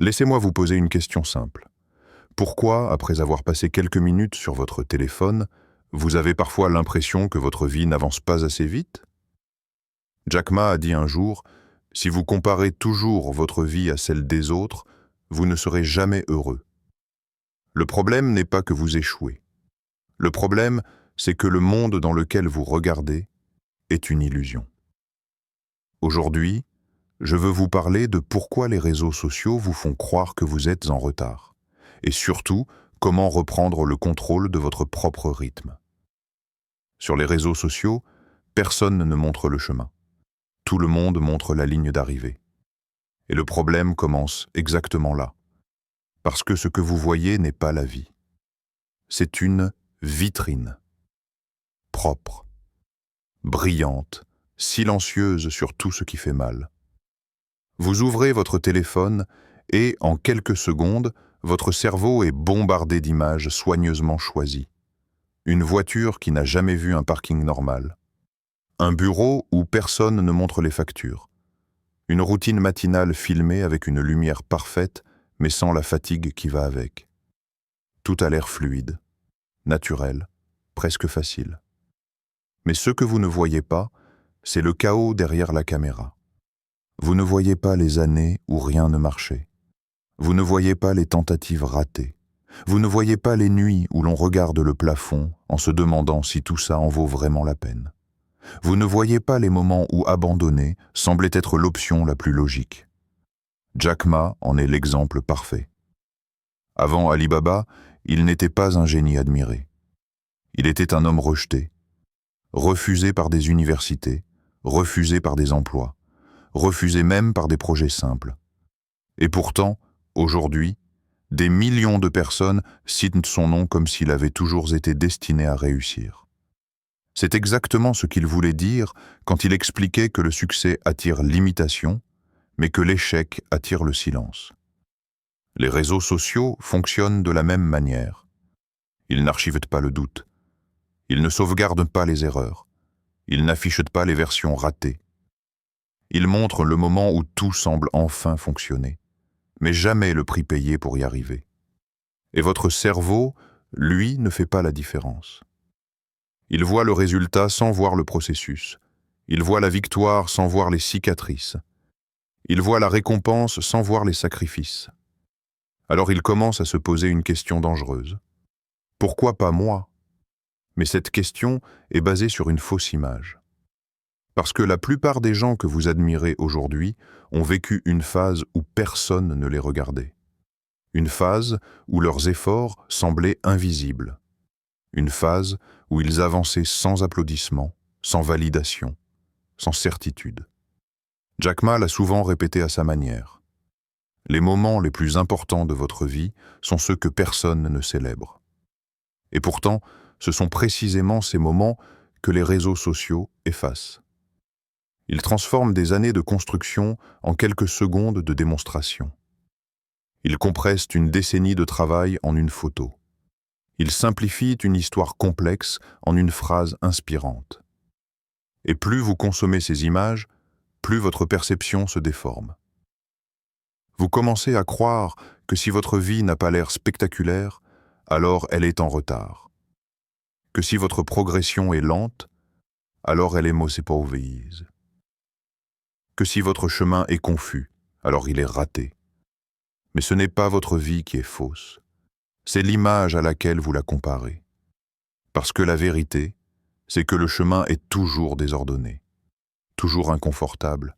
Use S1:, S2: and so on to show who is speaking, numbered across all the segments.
S1: Laissez-moi vous poser une question simple. Pourquoi, après avoir passé quelques minutes sur votre téléphone, vous avez parfois l'impression que votre vie n'avance pas assez vite? Jack Ma a dit un jour, « Si vous comparez toujours votre vie à celle des autres, vous ne serez jamais heureux. » Le problème n'est pas que vous échouez. Le problème, c'est que le monde dans lequel vous regardez est une illusion. Aujourd'hui, je veux vous parler de pourquoi les réseaux sociaux vous font croire que vous êtes en retard, et surtout, comment reprendre le contrôle de votre propre rythme. Sur les réseaux sociaux, personne ne montre le chemin. Tout le monde montre la ligne d'arrivée. Et le problème commence exactement là. Parce que ce que vous voyez n'est pas la vie. C'est une vitrine. Propre, brillante, silencieuse sur tout ce qui fait mal. Vous ouvrez votre téléphone et, en quelques secondes, votre cerveau est bombardé d'images soigneusement choisies. Une voiture qui n'a jamais vu un parking normal. Un bureau où personne ne montre les factures. Une routine matinale filmée avec une lumière parfaite, mais sans la fatigue qui va avec. Tout a l'air fluide, naturel, presque facile. Mais ce que vous ne voyez pas, c'est le chaos derrière la caméra. Vous ne voyez pas les années où rien ne marchait. Vous ne voyez pas les tentatives ratées. Vous ne voyez pas les nuits où l'on regarde le plafond en se demandant si tout ça en vaut vraiment la peine. Vous ne voyez pas les moments où abandonner semblait être l'option la plus logique. Jack Ma en est l'exemple parfait. Avant Alibaba, il n'était pas un génie admiré. Il était un homme rejeté, refusé par des universités, refusé par des emplois, refusé même par des projets simples. Et pourtant, aujourd'hui, des millions de personnes citent son nom comme s'il avait toujours été destiné à réussir. C'est exactement ce qu'il voulait dire quand il expliquait que le succès attire l'imitation, mais que l'échec attire le silence. Les réseaux sociaux fonctionnent de la même manière. Ils n'archivent pas le doute. Ils ne sauvegardent pas les erreurs. Ils n'affichent pas les versions ratées. Ils montrent le moment où tout semble enfin fonctionner, mais jamais le prix payé pour y arriver. Et votre cerveau, lui, ne fait pas la différence. Il voit le résultat sans voir le processus. Il voit la victoire sans voir les cicatrices. Il voit la récompense sans voir les sacrifices. Alors il commence à se poser une question dangereuse. Pourquoi pas moi? Mais cette question est basée sur une fausse image. Parce que la plupart des gens que vous admirez aujourd'hui ont vécu une phase où personne ne les regardait. Une phase où leurs efforts semblaient invisibles. Une phase où ils avançaient sans applaudissements, sans validation, sans certitude. Jack Ma l'a souvent répété à sa manière. Les moments les plus importants de votre vie sont ceux que personne ne célèbre. Et pourtant, ce sont précisément ces moments que les réseaux sociaux effacent. Ils transforment des années de construction en quelques secondes de démonstration. Ils compressent une décennie de travail en une photo. Ils simplifient une histoire complexe en une phrase inspirante. Et plus vous consommez ces images, plus votre perception se déforme. Vous commencez à croire que si votre vie n'a pas l'air spectaculaire, alors elle est en retard. Que si votre progression est lente, alors elle est mauvaise. Que si votre chemin est confus, alors il est raté. Mais ce n'est pas votre vie qui est fausse. C'est l'image à laquelle vous la comparez. Parce que la vérité, c'est que le chemin est toujours désordonné, toujours inconfortable,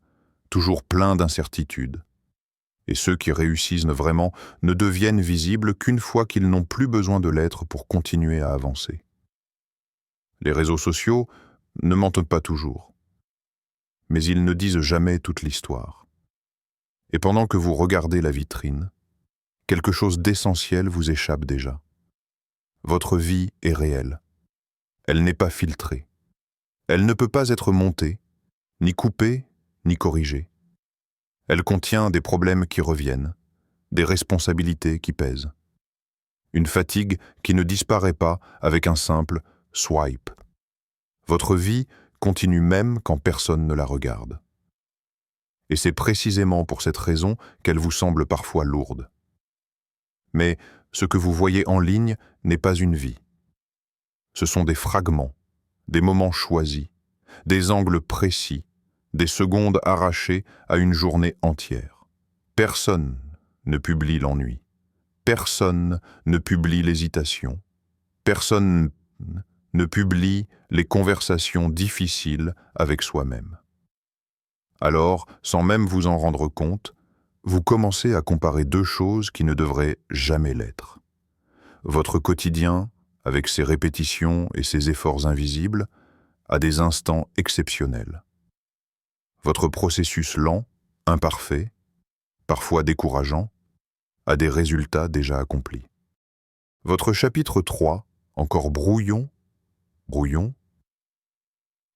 S1: toujours plein d'incertitudes. Et ceux qui réussissent vraiment ne deviennent visibles qu'une fois qu'ils n'ont plus besoin de l'être pour continuer à avancer. Les réseaux sociaux ne mentent pas toujours, mais ils ne disent jamais toute l'histoire. Et pendant que vous regardez la vitrine, quelque chose d'essentiel vous échappe déjà. Votre vie est réelle. Elle n'est pas filtrée. Elle ne peut pas être montée, ni coupée, ni corrigée. Elle contient des problèmes qui reviennent, des responsabilités qui pèsent. Une fatigue qui ne disparaît pas avec un simple swipe. Votre vie continue même quand personne ne la regarde. Et c'est précisément pour cette raison qu'elle vous semble parfois lourde. Mais ce que vous voyez en ligne n'est pas une vie. Ce sont des fragments, des moments choisis, des angles précis, des secondes arrachées à une journée entière. Personne ne publie l'ennui. Personne ne publie l'hésitation. Personne ne publie les conversations difficiles avec soi-même. Alors, sans même vous en rendre compte, vous commencez à comparer deux choses qui ne devraient jamais l'être. Votre quotidien, avec ses répétitions et ses efforts invisibles, a des instants exceptionnels. Votre processus lent, imparfait, parfois décourageant, a des résultats déjà accomplis. Votre chapitre 3, encore brouillon,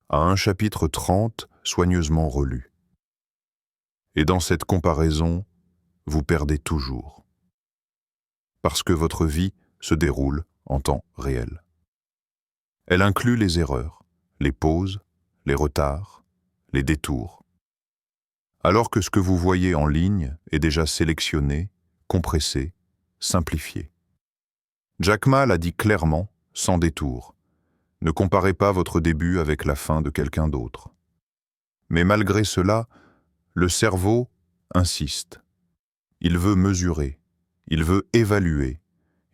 S1: a un chapitre 30 soigneusement relu. Et dans cette comparaison, vous perdez toujours. Parce que votre vie se déroule en temps réel. Elle inclut les erreurs, les pauses, les retards, les détours. Alors que ce que vous voyez en ligne est déjà sélectionné, compressé, simplifié. Jack Ma l'a dit clairement, sans détour. Ne comparez pas votre début avec la fin de quelqu'un d'autre. Mais malgré cela, le cerveau insiste. Il veut mesurer, il veut évaluer,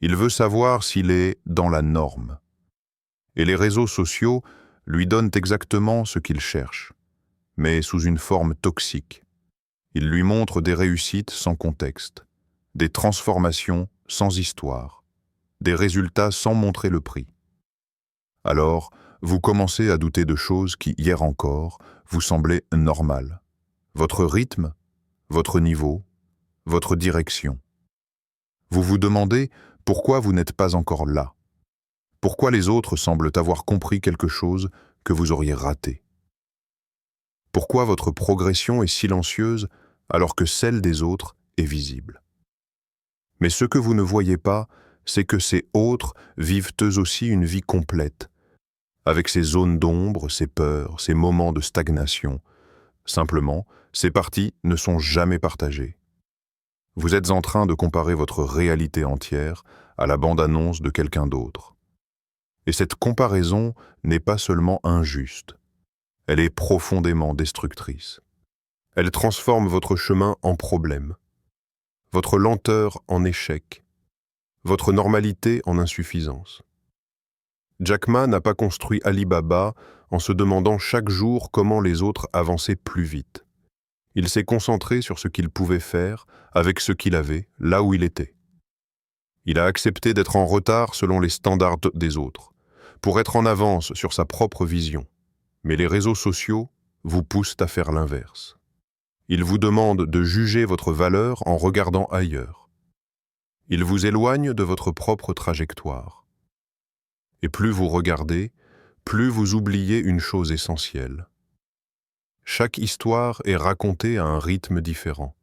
S1: il veut savoir s'il est dans la norme. Et les réseaux sociaux lui donnent exactement ce qu'il cherche, mais sous une forme toxique. Ils lui montrent des réussites sans contexte, des transformations sans histoire, des résultats sans montrer le prix. Alors, vous commencez à douter de choses qui, hier encore, vous semblaient normales. Votre rythme, votre niveau, votre direction. Vous vous demandez pourquoi vous n'êtes pas encore là. Pourquoi les autres semblent avoir compris quelque chose que vous auriez raté. Pourquoi votre progression est silencieuse alors que celle des autres est visible. Mais ce que vous ne voyez pas, c'est que ces autres vivent eux aussi une vie complète, avec ses zones d'ombre, ses peurs, ses moments de stagnation. Simplement, ces parties ne sont jamais partagées. Vous êtes en train de comparer votre réalité entière à la bande-annonce de quelqu'un d'autre. Et cette comparaison n'est pas seulement injuste, elle est profondément destructrice. Elle transforme votre chemin en problème, votre lenteur en échec, votre normalité en insuffisance. Jack Ma n'a pas construit Alibaba en se demandant chaque jour comment les autres avançaient plus vite. Il s'est concentré sur ce qu'il pouvait faire avec ce qu'il avait, là où il était. Il a accepté d'être en retard selon les standards des autres, pour être en avance sur sa propre vision. Mais les réseaux sociaux vous poussent à faire l'inverse. Ils vous demandent de juger votre valeur en regardant ailleurs. Ils vous éloignent de votre propre trajectoire. Et plus vous regardez, plus vous oubliez une chose essentielle. Chaque histoire est racontée à un rythme différent.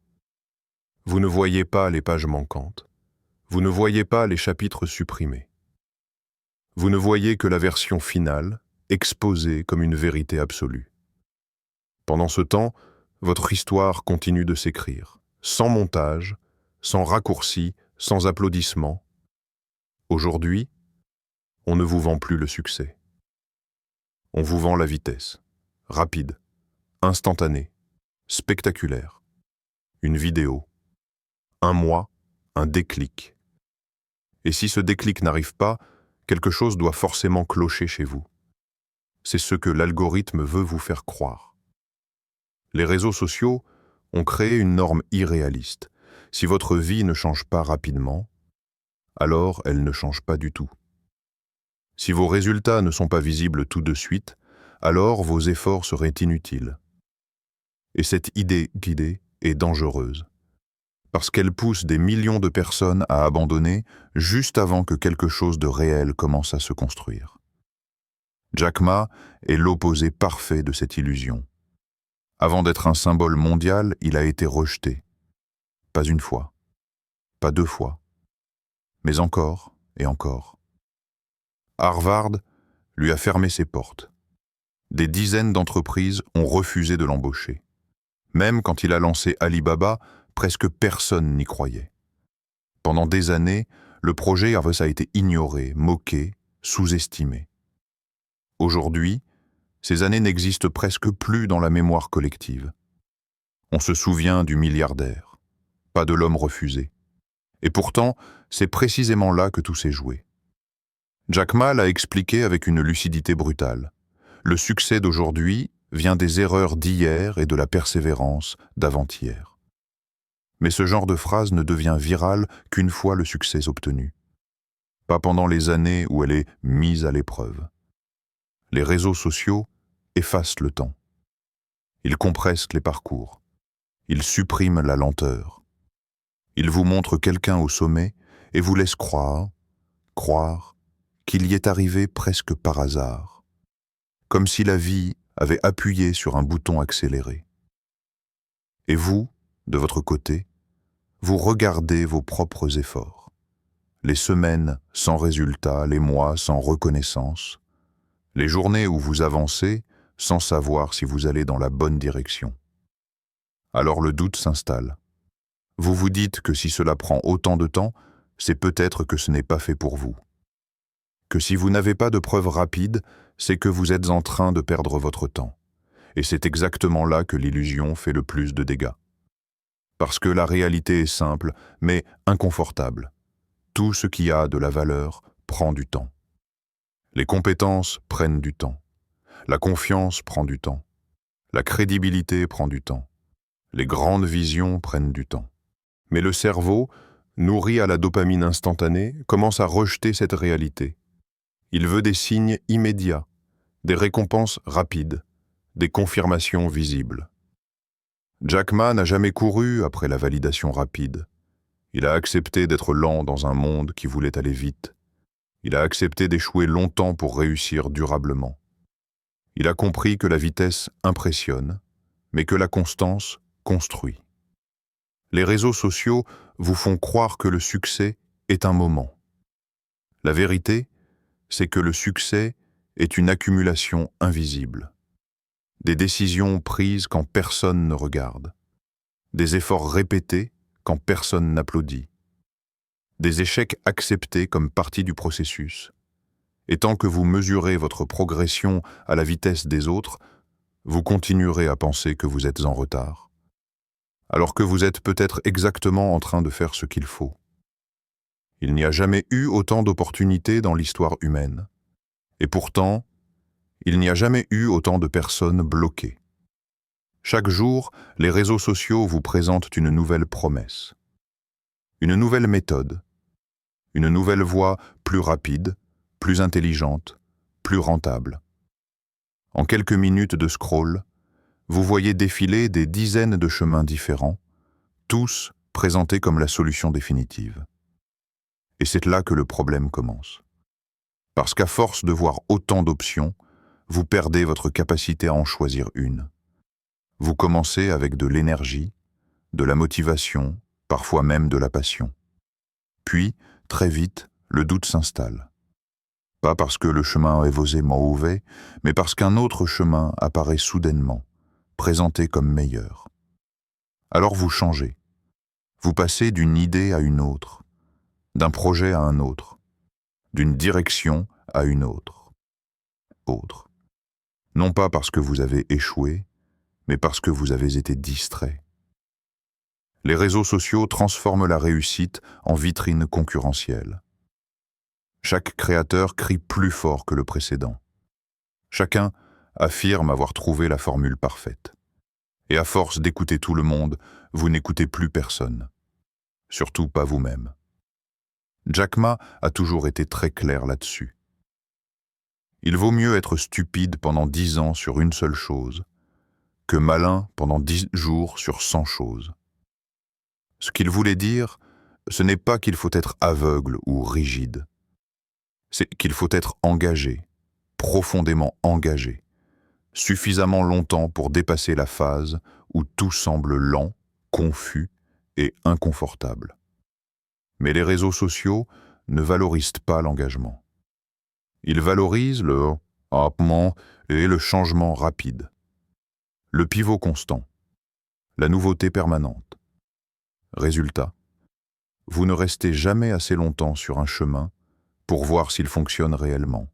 S1: Vous ne voyez pas les pages manquantes. Vous ne voyez pas les chapitres supprimés. Vous ne voyez que la version finale, exposée comme une vérité absolue. Pendant ce temps, votre histoire continue de s'écrire, sans montage, sans raccourci, sans applaudissements. Aujourd'hui, on ne vous vend plus le succès. On vous vend la vitesse, rapide, instantanée, spectaculaire. Une vidéo, un mois, un déclic. Et si ce déclic n'arrive pas, quelque chose doit forcément clocher chez vous. C'est ce que l'algorithme veut vous faire croire. Les réseaux sociaux ont créé une norme irréaliste. Si votre vie ne change pas rapidement, alors elle ne change pas du tout. Si vos résultats ne sont pas visibles tout de suite, alors vos efforts seraient inutiles. Et cette idée guidée est dangereuse, parce qu'elle pousse des millions de personnes à abandonner juste avant que quelque chose de réel commence à se construire. Jack Ma est l'opposé parfait de cette illusion. Avant d'être un symbole mondial, il a été rejeté. Pas une fois, pas deux fois, mais encore et encore. Harvard lui a fermé ses portes. Des dizaines d'entreprises ont refusé de l'embaucher. Même quand il a lancé Alibaba, presque personne n'y croyait. Pendant des années, le projet a été ignoré, moqué, sous-estimé. Aujourd'hui, ces années n'existent presque plus dans la mémoire collective. On se souvient du milliardaire, pas de l'homme refusé. Et pourtant, c'est précisément là que tout s'est joué. Jack Ma l'a expliqué avec une lucidité brutale. Le succès d'aujourd'hui vient des erreurs d'hier et de la persévérance d'avant-hier. Mais ce genre de phrase ne devient virale qu'une fois le succès obtenu. Pas pendant les années où elle est mise à l'épreuve. Les réseaux sociaux effacent le temps. Ils compressent les parcours. Ils suppriment la lenteur. Ils vous montrent quelqu'un au sommet et vous laissent croire qu'il y est arrivé presque par hasard, comme si la vie avait appuyé sur un bouton accéléré. Et vous, de votre côté, vous regardez vos propres efforts, les semaines sans résultat, les mois sans reconnaissance, les journées où vous avancez sans savoir si vous allez dans la bonne direction. Alors le doute s'installe. Vous vous dites que si cela prend autant de temps, c'est peut-être que ce n'est pas fait pour vous. Que si vous n'avez pas de preuves rapides, c'est que vous êtes en train de perdre votre temps. Et c'est exactement là que l'illusion fait le plus de dégâts. Parce que la réalité est simple, mais inconfortable. Tout ce qui a de la valeur prend du temps. Les compétences prennent du temps. La confiance prend du temps. La crédibilité prend du temps. Les grandes visions prennent du temps. Mais le cerveau, nourri à la dopamine instantanée, commence à rejeter cette réalité. Il veut des signes immédiats, des récompenses rapides, des confirmations visibles. Jack Ma n'a jamais couru après la validation rapide. Il a accepté d'être lent dans un monde qui voulait aller vite. Il a accepté d'échouer longtemps pour réussir durablement. Il a compris que la vitesse impressionne, mais que la constance construit. Les réseaux sociaux vous font croire que le succès est un moment. La vérité, c'est que le succès est une accumulation invisible. Des décisions prises quand personne ne regarde. Des efforts répétés quand personne n'applaudit. Des échecs acceptés comme partie du processus. Et tant que vous mesurez votre progression à la vitesse des autres, vous continuerez à penser que vous êtes en retard. Alors que vous êtes peut-être exactement en train de faire ce qu'il faut. Il n'y a jamais eu autant d'opportunités dans l'histoire humaine. Et pourtant, il n'y a jamais eu autant de personnes bloquées. Chaque jour, les réseaux sociaux vous présentent une nouvelle promesse. Une nouvelle méthode. Une nouvelle voie plus rapide, plus intelligente, plus rentable. En quelques minutes de scroll, vous voyez défiler des dizaines de chemins différents, tous présentés comme la solution définitive. Et c'est là que le problème commence. Parce qu'à force de voir autant d'options, vous perdez votre capacité à en choisir une. Vous commencez avec de l'énergie, de la motivation, parfois même de la passion. Puis, très vite, le doute s'installe. Pas parce que le chemin est mauvais, mais parce qu'un autre chemin apparaît soudainement, présenté comme meilleur. Alors vous changez. Vous passez d'une idée à une autre, d'un projet à un autre, d'une direction à une autre. Non pas parce que vous avez échoué, mais parce que vous avez été distrait. Les réseaux sociaux transforment la réussite en vitrine concurrentielle. Chaque créateur crie plus fort que le précédent. Chacun affirme avoir trouvé la formule parfaite. Et à force d'écouter tout le monde, vous n'écoutez plus personne. Surtout pas vous-même. Jack Ma a toujours été très clair là-dessus. Il vaut mieux être stupide pendant 10 ans sur une seule chose que malin pendant 10 jours sur 100 choses. Ce qu'il voulait dire, ce n'est pas qu'il faut être aveugle ou rigide. C'est qu'il faut être engagé, profondément engagé, suffisamment longtemps pour dépasser la phase où tout semble lent, confus et inconfortable. Mais les réseaux sociaux ne valorisent pas l'engagement. Ils valorisent le hapement et le changement rapide. Le pivot constant. la nouveauté permanente. Résultat, vous ne restez jamais assez longtemps sur un chemin pour voir s'il fonctionne réellement.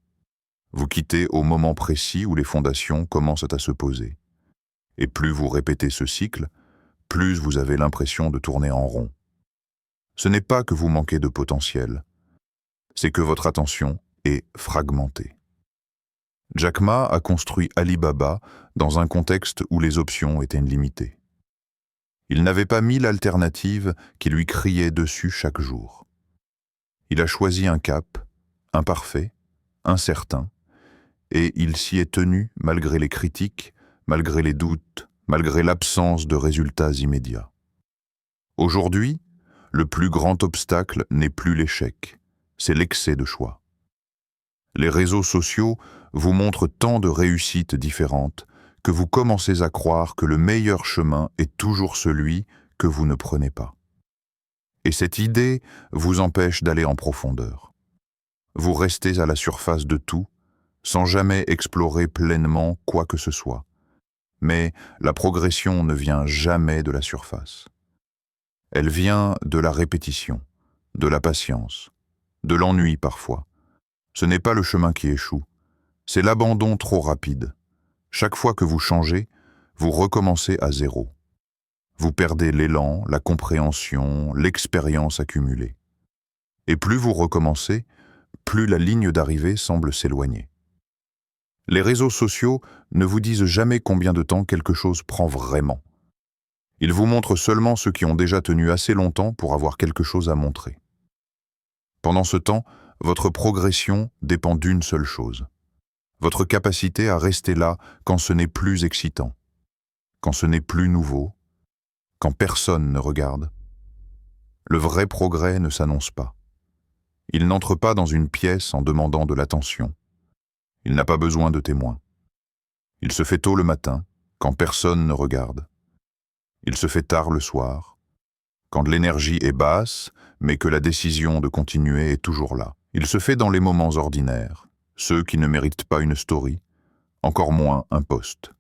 S1: Vous quittez au moment précis où les fondations commencent à se poser. Et plus vous répétez ce cycle, plus vous avez l'impression de tourner en rond. Ce n'est pas que vous manquez de potentiel, c'est que votre attention est fragmentée. Jack Ma a construit Alibaba dans un contexte où les options étaient limitées. Il n'avait pas 1000 alternatives qui lui criaient dessus chaque jour. Il a choisi un cap, imparfait, incertain, et il s'y est tenu malgré les critiques, malgré les doutes, malgré l'absence de résultats immédiats. Aujourd'hui, le plus grand obstacle n'est plus l'échec, c'est l'excès de choix. Les réseaux sociaux vous montrent tant de réussites différentes que vous commencez à croire que le meilleur chemin est toujours celui que vous ne prenez pas. Et cette idée vous empêche d'aller en profondeur. Vous restez à la surface de tout, sans jamais explorer pleinement quoi que ce soit. Mais la progression ne vient jamais de la surface. Elle vient de la répétition, de la patience, de l'ennui parfois. Ce n'est pas le chemin qui échoue, c'est l'abandon trop rapide. Chaque fois que vous changez, vous recommencez à zéro. Vous perdez l'élan, la compréhension, l'expérience accumulée. Et plus vous recommencez, plus la ligne d'arrivée semble s'éloigner. Les réseaux sociaux ne vous disent jamais combien de temps quelque chose prend vraiment. Ils vous montrent seulement ceux qui ont déjà tenu assez longtemps pour avoir quelque chose à montrer. Pendant ce temps, votre progression dépend d'une seule chose. Votre capacité à rester là quand ce n'est plus excitant, quand ce n'est plus nouveau, quand personne ne regarde. Le vrai progrès ne s'annonce pas. Il n'entre pas dans une pièce en demandant de l'attention. Il n'a pas besoin de témoins. Il se fait tôt le matin, quand personne ne regarde. Il se fait tard le soir, quand l'énergie est basse, mais que la décision de continuer est toujours là. Il se fait dans les moments ordinaires, ceux qui ne méritent pas une story, encore moins un post.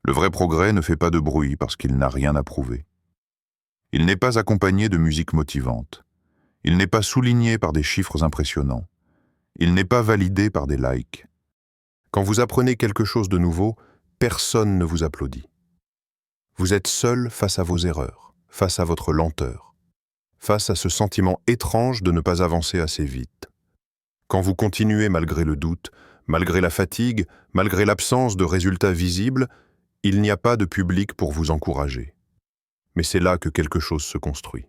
S1: Le vrai progrès ne fait pas de bruit parce qu'il n'a rien à prouver. Il n'est pas accompagné de musique motivante. Il n'est pas souligné par des chiffres impressionnants. Il n'est pas validé par des likes. Quand vous apprenez quelque chose de nouveau, personne ne vous applaudit. Vous êtes seul face à vos erreurs, face à votre lenteur, face à ce sentiment étrange de ne pas avancer assez vite. Quand vous continuez malgré le doute, malgré la fatigue, malgré l'absence de résultats visibles, il n'y a pas de public pour vous encourager. Mais c'est là que quelque chose se construit.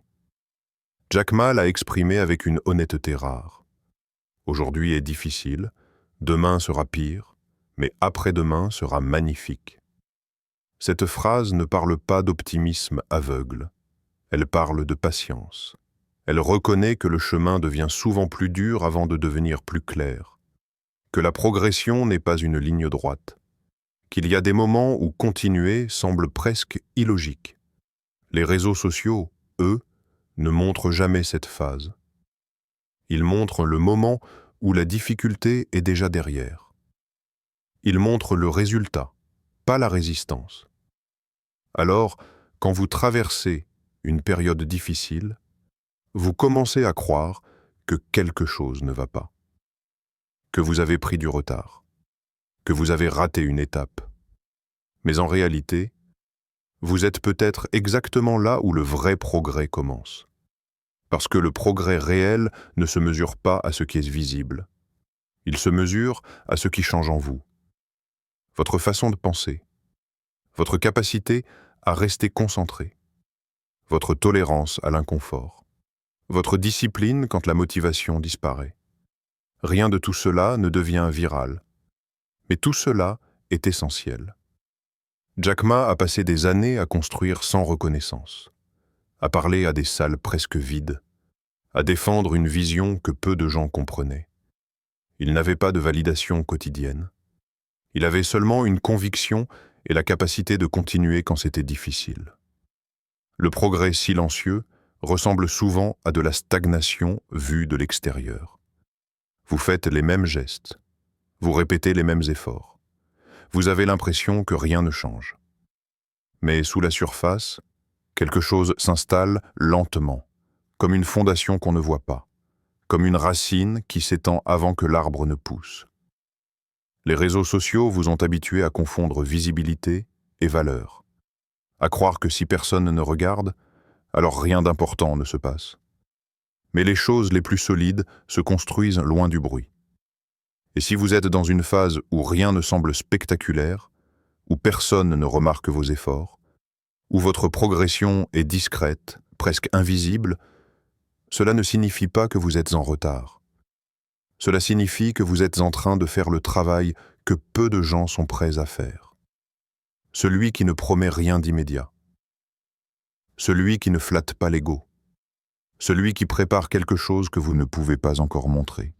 S1: Jack Ma l'a exprimé avec une honnêteté rare. Aujourd'hui est difficile, demain sera pire, mais après-demain sera magnifique. Cette phrase ne parle pas d'optimisme aveugle. Elle parle de patience. Elle reconnaît que le chemin devient souvent plus dur avant de devenir plus clair, que la progression n'est pas une ligne droite, qu'il y a des moments où continuer semble presque illogique. Les réseaux sociaux, eux, ne montrent jamais cette phase. Ils montrent le moment où la difficulté est déjà derrière. Ils montrent le résultat, pas la résistance. Alors, quand vous traversez une période difficile, vous commencez à croire que quelque chose ne va pas, que vous avez pris du retard, que vous avez raté une étape. Mais en réalité, vous êtes peut-être exactement là où le vrai progrès commence. Parce que le progrès réel ne se mesure pas à ce qui est visible. Il se mesure à ce qui change en vous. Votre façon de penser, votre capacité à rester concentré, votre tolérance à l'inconfort, votre discipline quand la motivation disparaît. Rien de tout cela ne devient viral. Mais tout cela est essentiel. Jack Ma a passé des années à construire sans reconnaissance, à parler à des salles presque vides, à défendre une vision que peu de gens comprenaient. Il n'avait pas de validation quotidienne. Il avait seulement une conviction et la capacité de continuer quand c'était difficile. Le progrès silencieux ressemble souvent à de la stagnation vue de l'extérieur. Vous faites les mêmes gestes, vous répétez les mêmes efforts. Vous avez l'impression que rien ne change. Mais sous la surface, quelque chose s'installe lentement, comme une fondation qu'on ne voit pas, comme une racine qui s'étend avant que l'arbre ne pousse. Les réseaux sociaux vous ont habitué à confondre visibilité et valeur, à croire que si personne ne regarde, alors rien d'important ne se passe. Mais les choses les plus solides se construisent loin du bruit. Et si vous êtes dans une phase où rien ne semble spectaculaire, où personne ne remarque vos efforts, où votre progression est discrète, presque invisible, cela ne signifie pas que vous êtes en retard. Cela signifie que vous êtes en train de faire le travail que peu de gens sont prêts à faire. Celui qui ne promet rien d'immédiat. Celui qui ne flatte pas l'ego. Celui qui prépare quelque chose que vous ne pouvez pas encore montrer.